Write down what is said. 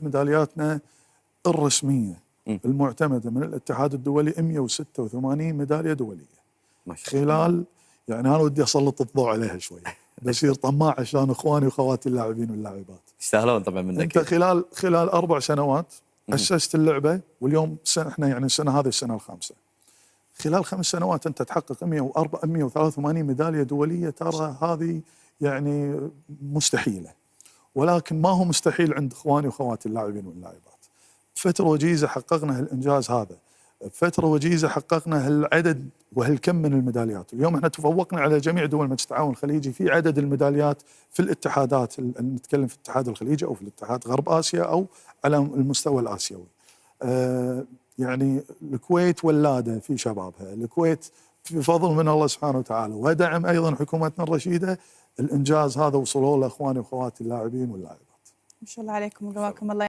ميدالياتنا الرسمية المعتمدة من الاتحاد الدولي 186 ميدالية دولية ما شاء الله. خلال، يعني أنا ودي أسلط الضوء عليها شوية بصير طماع عشان إخواني وأخواتي اللاعبين واللاعبات. يستاهلون طبعا منك. أنت خلال 4 سنوات أسست اللعبة، واليوم احنا يعني السنة هذه السنة الخامسة. خلال 5 سنوات أنت تحقق 183 ميدالية دولية، ترى هذه يعني مستحيلة، ولكن ما هو مستحيل عند إخواني وأخواتي اللاعبين واللاعبات. فترة وجيزة حققنا هالإنجاز هذا، فترة وجيزة حققنا هالعدد وهالكم من الميداليات. اليوم احنا تفوقنا على جميع دول مجلس التعاون الخليجي في عدد الميداليات في الاتحادات، نتكلم في الاتحاد الخليجي أو في الاتحاد غرب آسيا أو على المستوى الآسيوي. يعني الكويت ولادة في شبابها، الكويت بفضل من الله سبحانه وتعالى ودعم أيضا حكومتنا الرشيدة، الإنجاز هذا وصلوا له إخواني وأخواتي اللاعبين واللاعبات. ما شاء الله عليكم وقواكم الله.